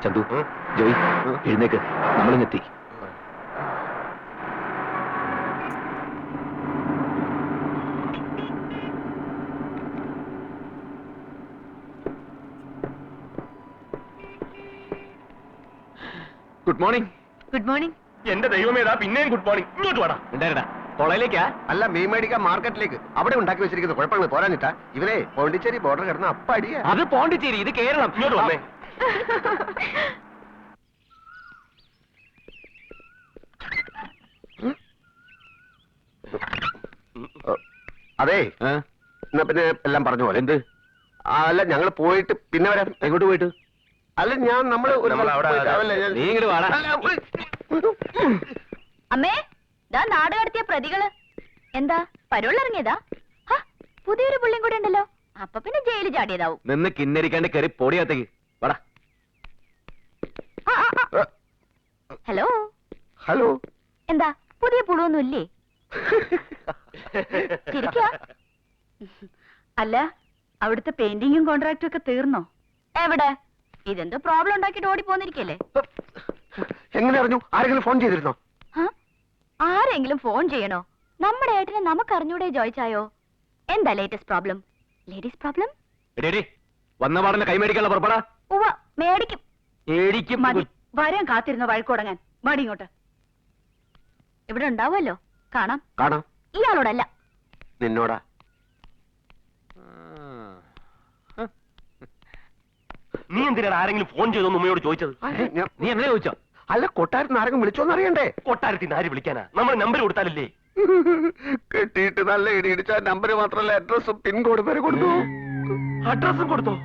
ചന്തു, ജോയ്, എഴുന്നേക്ക്, നമ്മളിങ്ങെത്തി. Good morning. Good morning. എന്റെ ദൈവമേതാ പിന്നെയും ഗുഡ് മോർണിംഗ്. ഇങ്ങോട്ട് വേണം. ഉണ്ടായിരുടാ, കോളേജിലേക്കാ? അല്ല, മീൻ മേടിക്കാൻ മാർക്കറ്റിലേക്ക്. അവിടെ ഉണ്ടാക്കി വെച്ചിരിക്കുന്ന കുഴപ്പങ്ങൾ പോരാഞ്ഞിട്ടാ ഇവരെ പോണ്ടിച്ചേരി ബോർഡർ കിടന്ന അപ്പടിയാ. അത് പോണ്ടിച്ചേരി, ഇത് കേരളം. ഇങ്ങോട്ട് വന്നേ. അതെ, എന്നാ പിന്നെ എല്ലാം പറഞ്ഞു പോലെ. എന്ത്? അല്ല, ഞങ്ങൾ പോയിട്ട് പിന്നെ വരാം. എങ്ങോട്ട് പോയിട്ട്? അല്ല, നീ ഇങ്ങോട്ട് വാടാ. അമ്മേ, ദാ നാട് കടത്തിയ പ്രതികള്. എന്താ പരോളിറങ്ങിയതാ? പുതിയൊരു പുള്ളിയും കൂടെ ഉണ്ടല്ലോ. അപ്പൊ പിന്നെ ജയിലിൽ ചാടിയതാവും. നിന്ന് കിന്നരിക്കാണ്ട് കയറി പൊടിയത്തേക്ക് വാടാ. Hello hello. എന്താ പുതിയ പുളുവൊന്നും ഇല്ലേ? ശരിക്കാ? അല്ല, അവിടുത്തെ പെയിന്റിങ്ങും കോൺട്രാക്റ്റും ഒക്കെ തീർന്നോ? എവിടെ? ഇതെന്തോ പ്രോബ്ലം ഉണ്ടാക്കിട്ട് ഓടി പോന്നിരിക്കല്ലേ? എങ്ങനെ അറിഞ്ഞു? ആരെങ്കിലും ഫോൺ ചെയ്തിരുന്നോ? ആരെങ്കിലും ഫോൺ ചെയ്യണോ? നമ്മുടെ ഏട്ടനെ നമുക്ക് അറിഞ്ഞൂടെ ജോയിച്ചായോ? എന്താ ലേറ്റസ്റ്റ് പ്രോബ്ലം? Ladies problem? വന്ന പാടന്നെ കൈമേടിക്കാനുള്ള പുറപ്പെടാ. ഉവ്വ, മേടിക്കും. മതി, വരാൻ കാത്തിരുന്ന വഴക്കുടങ്ങാൻ. മടി ഇങ്ങോട്ട്. ഇവിടെ ഉണ്ടാവുമല്ലോ, കാണാം. കാണാം. ഇയാളോടല്ല, നിന്നോടാ. നീ എന്തിനാണ് ആരെങ്കിലും ഫോൺ ചെയ്തോന്ന് ഉമ്മയോട് ചോദിച്ചത്? നീ എങ്ങനെ ചോദിച്ചോ? അല്ല, കൊട്ടാരത്തിന് ആരെങ്കിലും വിളിച്ചോന്ന് അറിയണ്ടേ? കൊട്ടാരത്തിൽ നിന്ന് ആര് വിളിക്കാനാ? നമ്മൾ നമ്പർ കൊടുത്താലല്ലേ? കെട്ടിയിട്ട് നല്ല ഇടി ഇടിച്ച നമ്പർ മാത്രമല്ല, അഡ്രസ്സും പിൻകോഡ് വരെ കൊടുത്തു. അഡ്രസ്സും കൊടുത്തോ?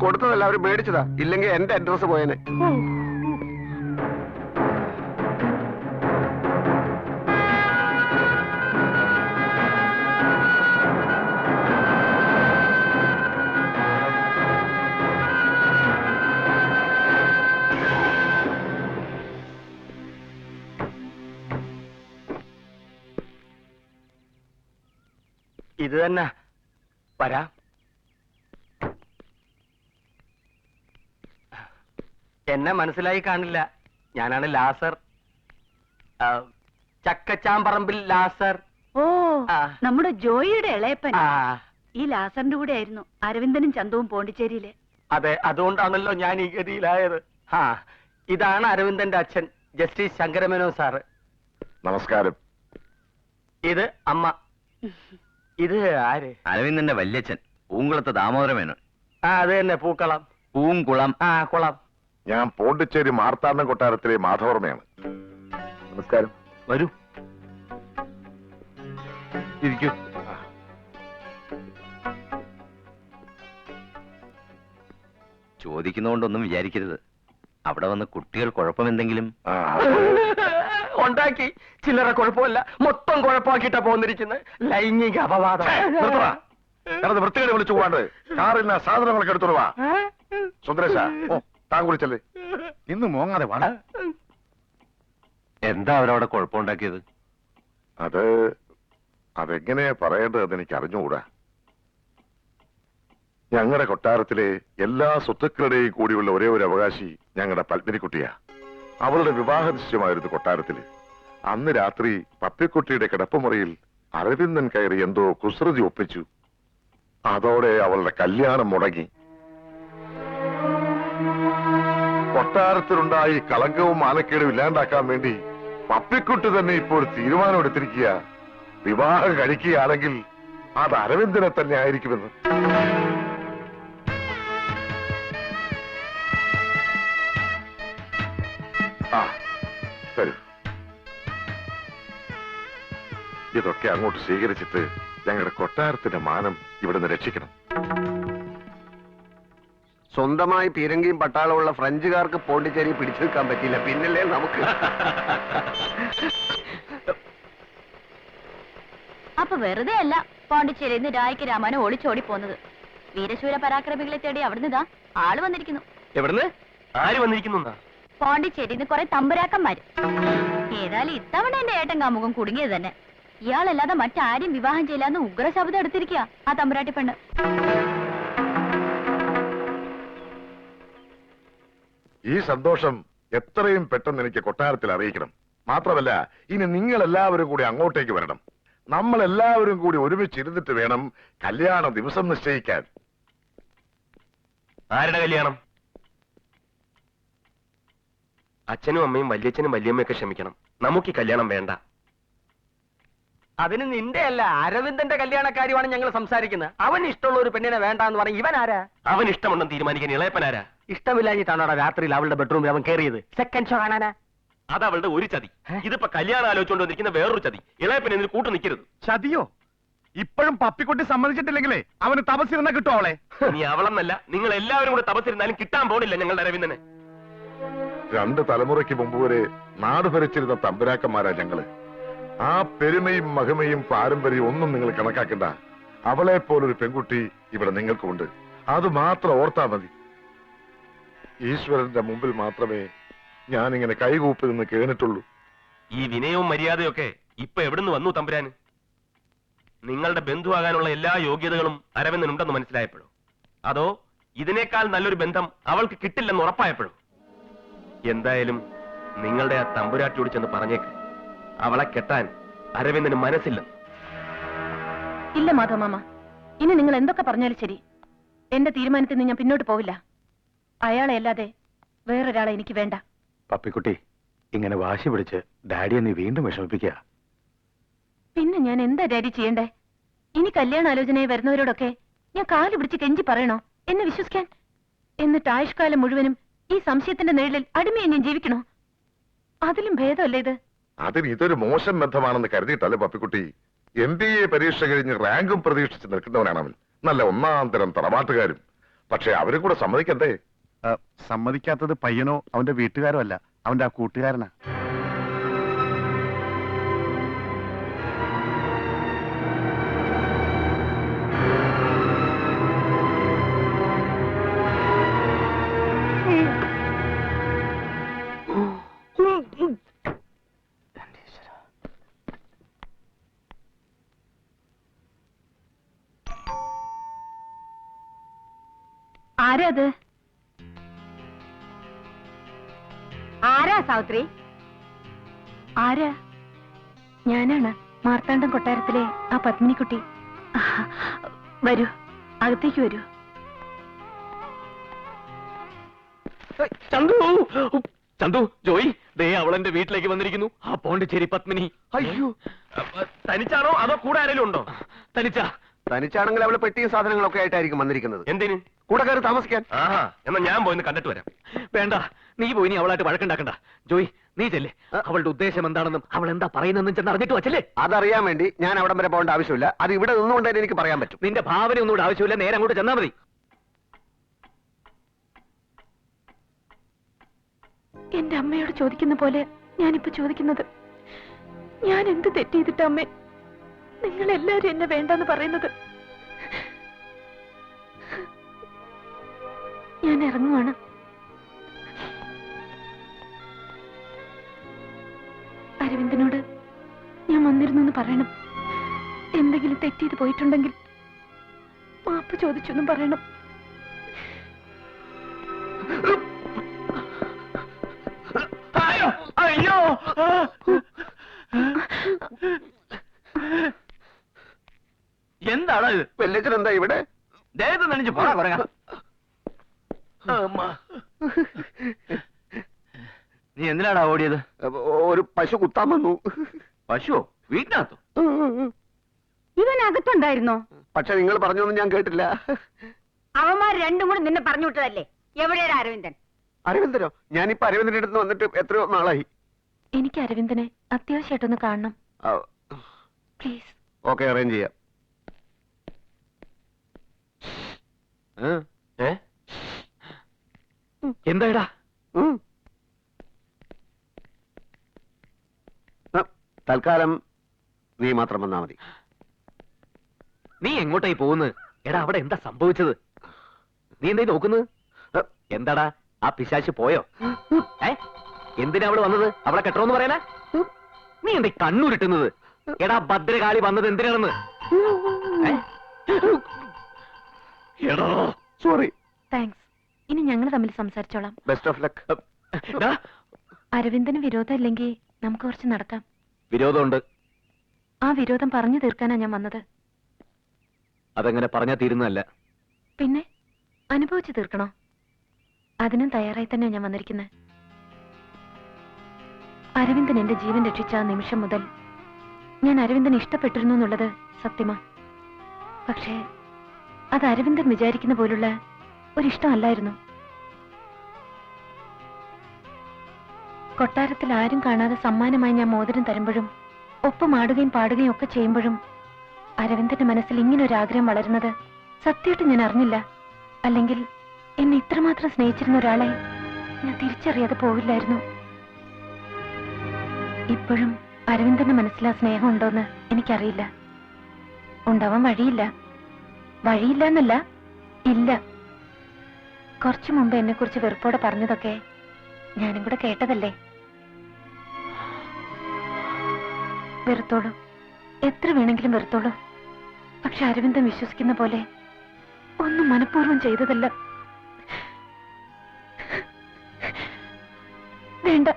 കൊടുത്തതല്ല, അവര് മേടിച്ചതാ. ഇല്ലെങ്കിൽ എന്റെ അഡ്രസ് പോയേനെ. ഇത് തന്നെ വരാ. എന്നെ മനസ്സിലായി കാണില്ല. ഞാനാണ് ലാസർ, ചക്കച്ചാമ്പറമ്പിൽ ലാസർ. ഓ, നമ്മുടെ ജോയിയുടെ ഇളയപ്പൻ. ഈ ലാസറിന്റെ കൂടെ ആയിരുന്നു അരവിന്ദനും ചന്തവും പോണ്ടിച്ചേരിയിലെ. അതെ, അതുകൊണ്ടാണല്ലോ ഞാൻ ഈ ഗതിയിലായത്. ഇതാണ് അരവിന്ദന്റെ അച്ഛൻ, ജസ്റ്റിസ് ശങ്കരമേനോൻ സാറ്. നമസ്കാരം. ഇത് അമ്മ. ഇത് ആര്? അരവിന്ദന്റെ വല്യച്ഛൻ, പൂങ്കുളത്തെ ദാമോദരമേനോൻ. അത് തന്നെ, പൂക്കളം. പൂങ്കുളം. കുളം. ഞാൻ പോണ്ടിച്ചേരി മാർത്താണ്ഡം കൊട്ടാരത്തിലെ മാധവർമ്മയാണ്. നമസ്കാരം. വരൂ, ഇരിക്കൂ. ചോദിക്കുന്നതുകൊണ്ടൊന്നും വിചാരിക്കരുത്. അവിടെ വന്ന് കുട്ടികൾ കുഴപ്പമെന്തെങ്കിലും ഉണ്ടാക്കി. ചില്ലറ കുഴപ്പമില്ല, മൊത്തം കുഴപ്പമാക്കിയിട്ടാ പോന്നിരിക്കുന്നത്. ലൈംഗിക അപവാദം. വൃത്തികളെ വിളിച്ചു പോകാണ്ട് കാറിൽ സാധനങ്ങളൊക്കെ എടുത്തോളൂ. വാ സുന്ദരേശ, താൻ കുളിച്ചല്ലേ? ഇന്ന് മോങ്ങാതെ വേണ. എന്താ അവരവിടെ കുഴപ്പമുണ്ടാക്കിയത്? അതെങ്ങനെയാ പറയേണ്ടതെന്ന് എനിക്ക് അറിഞ്ഞുകൂടാ. ഞങ്ങളുടെ കൊട്ടാരത്തിലെ എല്ലാ സ്വത്തുക്കളുടെയും കൂടിയുള്ള ഒരേ ഒരു അവകാശി ഞങ്ങളുടെ പത്മിനിക്കുട്ടിയാ. അവളുടെ വിവാഹ നിശ്ചയമായിരുന്നു കൊട്ടാരത്തില്. അന്ന് രാത്രി പപ്പിക്കുട്ടിയുടെ കിടപ്പുമുറിയിൽ അരവിന്ദൻ കയറി എന്തോ കുസൃതി ഒപ്പിച്ചു. അതോടെ അവളുടെ കല്യാണം മുടങ്ങി. കൊട്ടാരത്തിലുണ്ടായി കളങ്കവും മാനക്കേടും ഇല്ലാണ്ടാക്കാൻ വേണ്ടി പപ്പിക്കുട്ടി തന്നെ ഇപ്പോൾ തീരുമാനം എടുത്തിരിക്കുക. വിവാഹം കഴിക്കുകയാണെങ്കിൽ അത് അരവിന്ദനെ തന്നെ ആയിരിക്കുമെന്ന്. വരൂ, ഇതൊക്കെ അങ്ങോട്ട് സ്വീകരിച്ചിട്ട് ഞങ്ങളുടെ കൊട്ടാരത്തിന്റെ മാനം ഇവിടുന്ന് രക്ഷിക്കണം. സ്വന്തമായി പീരങ്കിയും പട്ടാളമുള്ള ഫ്രഞ്ചുകാർക്ക് പോണ്ടിച്ചേരി പിടിച്ചു നിൽക്കാൻ പറ്റിയില്ല, പിന്നല്ലേ നമുക്ക്. അപ്പൊ വെറുതെ അല്ല പോണ്ടിച്ചേരിയിൽ നിന്ന് രായ്ക്ക് രാമാനം ഒളിച്ചോടി പോന്നത്. വീരശൂര പരാക്രമികളെ തേടി അവിടുന്ന് ഇതാ ആള് വന്നിരിക്കുന്നു. എവിടുന്ന്? ആര് വന്നിരിക്കുന്നു? പോണ്ടിച്ചേരിന്ന് കുറെ തമ്പുരാക്കന്മാര്. ഏതായാലും ഇത്തവണ എന്റെ ഏട്ടൻ കാമുകം കുടുങ്ങിയത് തന്നെ. ഇയാളല്ലാതെ മറ്റാരും വിവാഹം ചെയ്യില്ലാന്ന് ഉഗ്രശബ്ദം എടുത്തിരിക്കുക ആ തമ്പുരാട്ടി പെണ്ണ്. ഈ സന്തോഷം എത്രയും പെട്ടെന്ന് എനിക്ക് കൊട്ടാരത്തിൽ അറിയിക്കണം. മാത്രമല്ല ഇനി നിങ്ങൾ എല്ലാവരും കൂടി അങ്ങോട്ടേക്ക് വരണം. നമ്മൾ എല്ലാവരും കൂടി ഒരുമിച്ചിരുന്നിട്ട് വേണം കല്യാണ ദിവസം നിശ്ചയിക്കാൻ. ആരുടെ കല്യാണം? അച്ഛനും അമ്മയും വല്യച്ഛനും വല്യമ്മയൊക്കെ ക്ഷമിക്കണം. നമുക്ക് ഈ കല്യാണം വേണ്ട. അതിന് നിന്റെ അല്ല, അരവിന്ദന്റെ കല്യാണക്കാര്യമാണ് ഞങ്ങൾ സംസാരിക്കുന്നത്. അവൻ ഇഷ്ടമുള്ള ഒരു പെണ്ണിനെ വേണ്ടാന്ന് പറഞ്ഞ ഇവൻ ആരാ? അവൻ ഇഷ്ടമുണ്ടെന്ന് തീരുമാനിക്കാൻ ഇളയപ്പനാരാ? ഇഷ്ടമില്ലാഞ്ഞിട്ടാണോടാ രാത്രിയിൽ അവളുടെ ബെഡ്റൂമിൽ അവൻ കയറിയത്? സെക്കൻഡ് ഷോ കാണാനാ? അത് അവളുടെ ഒരു ചതി. ഇതിപ്പോ കല്യാണം ആലോചിച്ചുകൊണ്ട് വന്നിരിക്കുന്ന വേറൊരു ചതി. ഇളയപ്പൻ ഇതിന് കൂട്ടു നിൽക്കരുത്. ചതിയോ? ഇപ്പോഴും പപ്പിക്കുട്ടി സമ്മതിച്ചിട്ടില്ലെങ്കിലേ അവന് തപസ്സിരുന്ന കിട്ടും അവളെ. ഇനി അവളെന്നല്ല, നിങ്ങൾ എല്ലാവരും കൂടെ തപസ്സിരുന്നാലും കിട്ടാൻ പോണില്ല ഞങ്ങളുടെ അരവിന്ദനെ. 2 തലമുറയ്ക്ക് മുമ്പ് വരെ നാട് ഭരിച്ചിരുന്ന തമ്പുരാക്കന്മാരാ ഞങ്ങള്. ആ പെരുമയും മഹിമയും പാരമ്പര്യവും ഒന്നും നിങ്ങൾ കണക്കാക്കണ്ട. അവളെ പോലൊരു പെൺകുട്ടി ഇവിടെ നിങ്ങൾക്കുണ്ട്. അത് മാത്രം ഓർത്താ മതി. ഈശ്വരന്റെ മുമ്പിൽ മാത്രമേ ഞാനിങ്ങനെ കൈകൂപ്പി നിന്ന് കേണിട്ടുള്ളൂ. ഈ വിനയവും മര്യാദയൊക്കെ ഇപ്പൊ എവിടുന്ന് വന്നു തമ്പുരാന്? നിങ്ങളുടെ ബന്ധുവാകാനുള്ള എല്ലാ യോഗ്യതകളും അരവിന്ദനുണ്ടെന്ന് മനസ്സിലായപ്പോഴോ? അതോ ഇതിനേക്കാൾ നല്ലൊരു ബന്ധം അവൾക്ക് കിട്ടില്ലെന്ന് ഉറപ്പായപ്പോഴോ? എന്തായാലും നിങ്ങളുടെ ആ തമ്പുരാട്ടിയോട് ചെന്ന് പറഞ്ഞേക്ക്, അവളെ കെട്ടാൻ അരവിന്ദന് മനസ്സില്ലെന്ന്. ഇല്ല മാധവമാമ, ഇനി നിങ്ങൾ എന്തൊക്കെ പറഞ്ഞാലും ശരി, എന്റെ തീരുമാനത്തിൽ നിന്ന് ഞാൻ പിന്നോട്ട് പോവില്ല. അയാളെ അല്ലാതെ വേറൊരാളെ എനിക്ക് വേണ്ട. പപ്പിക്കുട്ടി, ഇങ്ങനെ വാശി പിടിച്ച് ഡാഡിയെ നീ വീണ്ടും വിഷമിപ്പിക്കുക. പിന്നെ ഞാൻ എന്താ ഡാഡി ചെയ്യണ്ടേ? ഇനി കല്യാണാലോചനയെ വരുന്നവരോടൊക്കെ ഞാൻ കാല് പിടിച്ച് കെഞ്ചി പറയണോ എന്നെ വിശ്വസിക്കാൻ? എന്നിട്ട് ആയുഷ്കാലം മുഴുവനും ഈ സംശയത്തിന്റെ നിഴലിൽ അടിമയെ ഞാൻ ജീവിക്കണോ? അതിലും ഭേദമല്ലേ ഇത്? അതിന് ഇതൊരു മോശം ബന്ധമാണെന്ന് കരുതിയിട്ടല്ലേ പപ്പിക്കുട്ടി. MBA പരീക്ഷ കഴിഞ്ഞ് റാങ്കും പ്രതീക്ഷിച്ച് നിൽക്കുന്നവനാണ് അവൻ. നല്ല ഒന്നാം തരം തറവാട്ടുകാരും. പക്ഷെ അവരും കൂടെ സമ്മതിക്കണ്ടേ? സമ്മതിക്കാത്തത് പയ്യനോ അവന്റെ വീട്ടുകാരോ അല്ല, അവന്റെ ആ കൂട്ടുകാരനാ. ആരാ അത്? ആരാ സാവിത്രി? ആരാ? ഞാനാണ്, മാർത്താണ്ഡം കൊട്ടാരത്തിലെ ആ പത്മിനിക്കുട്ടി. വരൂ, അകത്തേക്ക് വരൂ. ചന്തു, ചന്തു, ജോയി, ദേ അവളെന്റെ വീട്ടിലേക്ക് വന്നിരിക്കുന്നു. ആ പോണ്ടിച്ചേരി പത്മിനി. അയ്യോ, തനിച്ചാണോ അതോ കൂടെ ആരെങ്കിലും ഉണ്ടോ? തനിച്ചാണെങ്കിൽ അവളെ പെട്ടിയും സാധനങ്ങളൊക്കെ ആയിട്ടായിരിക്കും വന്നിരിക്കുന്നത്. എന്തിന്? കൂടെ കയറി താമസിക്കാൻ. ആഹാ, എന്നാ ഞാൻ പോയിന്ന് കണ്ടിട്ട് വരാം. വേണ്ട, നീ പോയി നീ അവളായിട്ട് വഴക്കുണ്ടാക്കണ്ട. ജോയ്, നീ ചെല്ലേ. അവളുടെ ഉദ്ദേശം എന്താണെന്നും അവൾ എന്താ പറയുന്നതെന്നും ചെന്ന് അറിഞ്ഞിട്ട് വച്ചല്ലേ. അതറിയാൻ വേണ്ടി ഞാൻ അവിടം വരെ പോകേണ്ട ആവശ്യമില്ല. അത് ഇവിടെ നിന്നുകൊണ്ട് തന്നെ എനിക്ക് പറയാൻ പറ്റും. നിന്റെ ഭാവന ഒന്നും ആവശ്യമില്ല, നേരെ അങ്ങോട്ട് ചെന്നാ മതി. എന്റെ അമ്മയോട് ചോദിക്കുന്ന പോലെ ഞാനിപ്പോ ചോദിക്കുന്നത്, ഞാൻ എന്ത് തെറ്റ് ചെയ്തിട്ട് അമ്മേ നിങ്ങൾ എല്ലാരും എന്നെ വേണ്ടെന്ന് പറയുന്നത്? ഞാൻ ഇറങ്ങുവാണ്. അരവിന്ദനോട് ഞാൻ വന്നിരുന്നു എന്ന് പറയണം. എന്തെങ്കിലും തെറ്റ് ചെയ്ത് പോയിട്ടുണ്ടെങ്കിൽ മാപ്പ് ചോദിച്ചു എന്നും പറയണം. അയ്യോ, എന്താണ് ഇത്? വെല്ലച്ചൻ എന്താ ഇവിടെ? ദേഹത്ത് നനഞ്ഞു പോടാ പറയാ. നീ എന്തിനാടാ ഓടിയത്? ഒരു പശു കുത്താൻ വന്നു. പശുവോ? വീട്ടിനകത്തോ? ഇവനകത്തുണ്ടായിരുന്നോ? പക്ഷെ നിങ്ങൾ പറഞ്ഞൊന്നും ഞാൻ കേട്ടില്ല. അവന്മാർ രണ്ടും കൂടെ നിന്നെ പറഞ്ഞു വിട്ടതല്ലേ? എവിടെയാണ് അരവിന്ദൻ? അരവിന്ദനോ? ഞാനിപ്പോ അരവിന്ദന്റെ അടുത്ത് വന്നിട്ട് എത്രയോ നാളായി. എനിക്ക് അരവിന്ദനെ അത്യാവശ്യമായിട്ടൊന്ന് കാണണം, പ്ലീസ്. ഓക്കെ, അറേഞ്ച് ചെയ്യാം. എന്താടാ? തൽക്കാലം നീ മാത്രം വന്നാ മതി. നീ എങ്ങോട്ടായി പോകുന്നത്? എടാ, അവിടെ എന്താ സംഭവിച്ചത്? നീ എന്തായി നോക്കുന്നത്? എന്താടാ, ആ പിശാച് പോയോ? എന്തിനാ അവള് വന്നത്? അവളെ കെട്ടണമെന്ന് പറയാനാ? നീ എന്താ കണ്ണൂരിട്ടുന്നത്? എടാ, ഭദ്രകാളി വന്നത് എന്തിനാണെന്ന്? എടോ, സോറി. താങ്ക്സ്. ഇനി ഞങ്ങൾ തമ്മിൽ സംസാരിച്ചോളാം. Best of luck. അരവിന്ദന് വിരോധമില്ലെങ്കിൽ നമുക്ക് കുറച്ച് നടക്കാം. വിരോധമുണ്ട്. ആ വിരോധം പറഞ്ഞു തീർക്കാനാ ഞാൻ വന്നത്. അതെങ്ങനെ പറഞ്ഞാ തീരുന്നതല്ല. പിന്നെ അനുഭവിച്ചു തീർക്കണോ? അതിനും തയ്യാറായി തന്നെ ഞാൻ വന്നിരിക്കുന്നത്. അരവിന്ദൻ എന്റെ ജീവൻ രക്ഷിച്ച ആ നിമിഷം മുതൽ ഞാൻ അരവിന്ദനെ ഇഷ്ടപ്പെട്ടിരുന്നു എന്നുള്ളത് സത്യമാ. പക്ഷേ അത് അരവിന്ദൻ വിചാരിക്കുന്ന പോലുള്ള ഒരിഷ്ടമല്ലായിരുന്നു. കൊട്ടാരത്തിൽ ആരും കാണാതെ സമ്മാനമായി ഞാൻ മോതിരം തരുമ്പോഴും ഒപ്പം ആടുകയും പാടുകയും ഒക്കെ ചെയ്യുമ്പോഴും അരവിന്ദന്റെ മനസ്സിൽ ഇങ്ങനൊരാഗ്രഹം വളരുന്നത് സത്യമായിട്ട് ഞാൻ അറിഞ്ഞില്ല. അല്ലെങ്കിൽ എന്നെ ഇത്രമാത്രം സ്നേഹിച്ചിരുന്ന ഒരാളെ ഞാൻ തിരിച്ചറിയാതെ പോവില്ലായിരുന്നു. ഇപ്പോഴും അരവിന്ദന്റെ മനസ്സിൽ ആ സ്നേഹം ഉണ്ടോന്ന് എനിക്കറിയില്ല. ഉണ്ടാവാൻ വഴിയില്ല. വഴിയില്ല എന്നല്ല, ഇല്ല. കുറച്ചു മുമ്പ് എന്നെ കുറിച്ച് വെറുപ്പോടെ പറഞ്ഞതൊക്കെ ഞാനും കൂടെ കേട്ടതല്ലേ. വെറുത്തോളൂ, എത്ര വേണമെങ്കിലും വെറുത്തോളൂ. പക്ഷെ അരവിന്ദൻ വിശ്വസിക്കുന്ന പോലെ ഒന്നും മനഃപൂർവ്വം ചെയ്തതല്ല. വേണ്ട,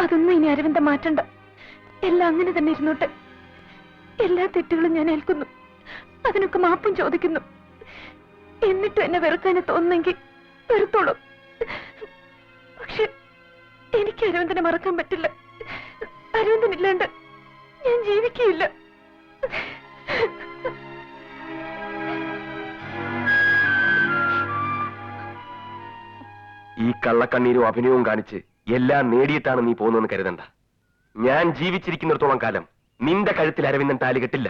അതൊന്നും ഇനി അരവിന്ദൻ മാറ്റണ്ട. എല്ലാം അങ്ങനെ തന്നെ ഇരുന്നോട്ടെ. എല്ലാ തെറ്റുകളും ഞാൻ ഏൽക്കുന്നു, അതിനൊക്കെ മാപ്പും ചോദിക്കുന്നു. എന്നിട്ടും എന്നെ വെറുക്കാനെ തോന്നുന്നെങ്കിൽ വെറുത്തോളൂ. പക്ഷെ എനിക്ക് അരവിന്ദനെ മറക്കാൻ പറ്റില്ല. അരവിന്ദൻ ഇല്ലാണ്ട് ഞാൻ ജീവിക്കുകയില്ല. ഈ കള്ളക്കണ്ണീരും അഭിനയവും കാണിച്ച് എല്ലാം നേടിയിട്ടാണ് നീ പോകുന്നതെന്ന് കരുതണ്ട. ഞാൻ ജീവിച്ചിരിക്കുന്നിടത്തോളം കാലം നിന്റെ കഴുത്തിൽ അരവിന്ദൻ താലി കെട്ടില്ല.